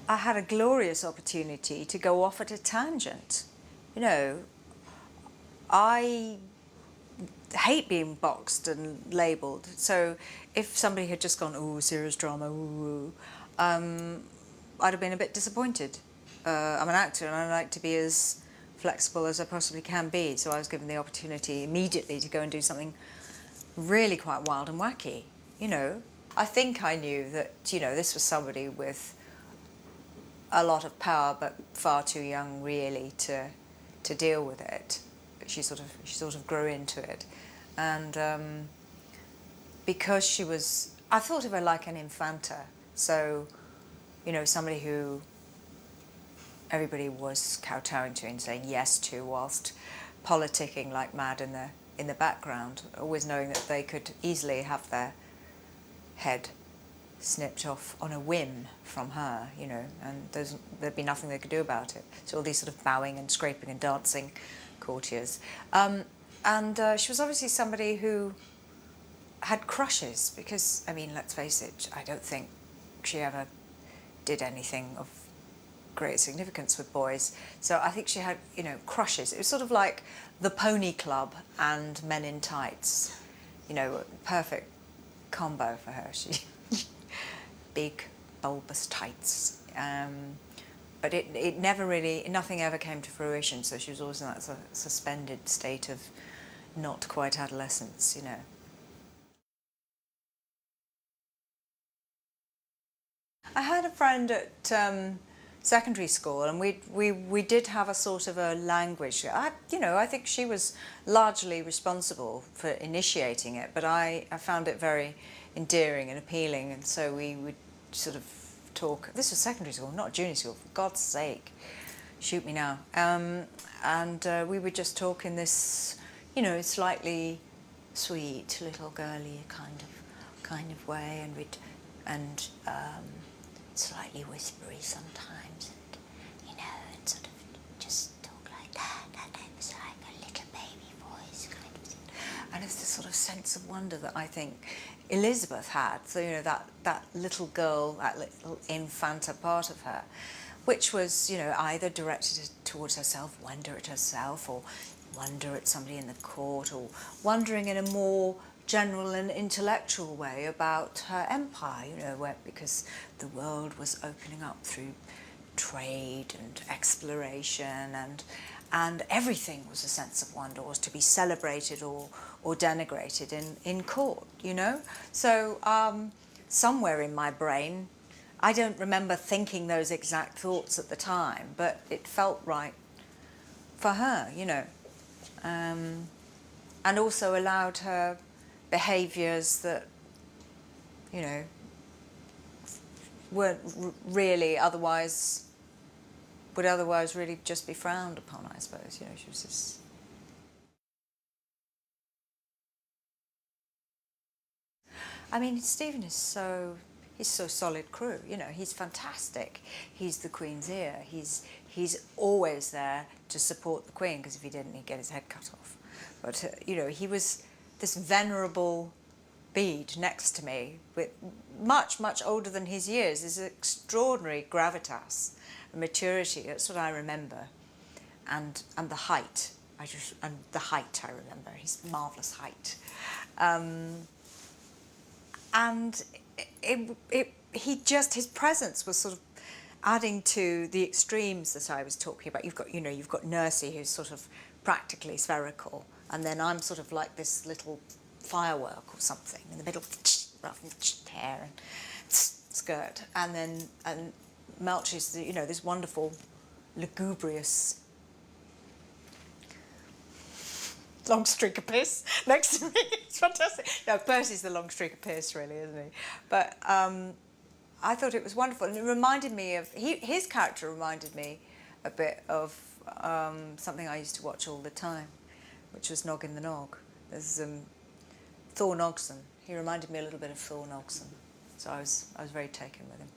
I had a glorious opportunity to go off at a tangent. You know, I hate being boxed and labelled. So if somebody had just gone, ooh, serious drama, ooh, I'd have been a bit disappointed. I'm an actor and I like to be as flexible as I possibly can be. So I was given the opportunity immediately to go and do something really quite wild and wacky. You know, I think I knew that, you know, this was somebody with a lot of power, but far too young really to deal with it. She sort of grew into it, and because she was, I thought of her like an infanta. So, you know, somebody who everybody was kowtowing to and saying yes to, whilst politicking like mad in the background, always knowing that they could easily have their head snipped off on a whim from her, you know, and there'd be nothing they could do about it. So all these sort of bowing and scraping and dancing courtiers. She was obviously somebody who had crushes, because, I mean, let's face it, I don't think she ever did anything of great significance with boys. So I think she had, you know, crushes. It was sort of like the Pony Club and Men in Tights, you know, perfect combo for her. She big, bulbous tights. But it never really, nothing ever came to fruition, so she was always in that sort of suspended state of not quite adolescence, you know. I had a friend at secondary school, and we did have a sort of a language. You know, I think she was largely responsible for initiating it, but I found it very endearing and appealing, and so we would sort of talk. This was secondary school, not junior school, for God's sake. Shoot me now. We would just talk in this, you know, slightly sweet, little girly kind of way, and slightly whispery sometimes, and, you know, and sort of just talk like that, and it was like a little baby voice kind of thing. And it's this sort of sense of wonder that I think Elizabeth had. So, you know, that little girl, that little infanta part of her, which was, you know, either directed towards herself, wonder at herself, or wonder at somebody in the court, or wondering in a more general and intellectual way about her empire, you know, because the world was opening up through trade and exploration, and everything was a sense of wonder, was to be celebrated or denigrated in court, you know. So somewhere in my brain, I don't remember thinking those exact thoughts at the time, but it felt right for her, you know, and also allowed her behaviours that, you know, weren't really would otherwise really just be frowned upon, I suppose. You know, she was just... I mean, Stephen is he's so solid crew, you know, he's fantastic. He's the Queen's ear. He's always there to support the Queen, because if he didn't, he'd get his head cut off. But, you know, he was this venerable bead next to me, with much, much older than his years. This extraordinary gravitas and maturity, that's what I remember. And the height, I remember, his marvellous height. And his presence was sort of adding to the extremes that I was talking about. You've got Nursey, who's sort of practically spherical, and then I'm sort of like this little firework or something in the middle, rough hair and skirt, and Melch is, you know, this wonderful, lugubrious long streak of piss next to me. It's fantastic. No, Percy's the long streak of piss, really, isn't he? But I thought it was wonderful, and it reminded me of his character reminded me a bit of something I used to watch all the time, which was Nog in the Nog. There's Thor Nogson. He reminded me a little bit of Thor Nogson, so I was very taken with him.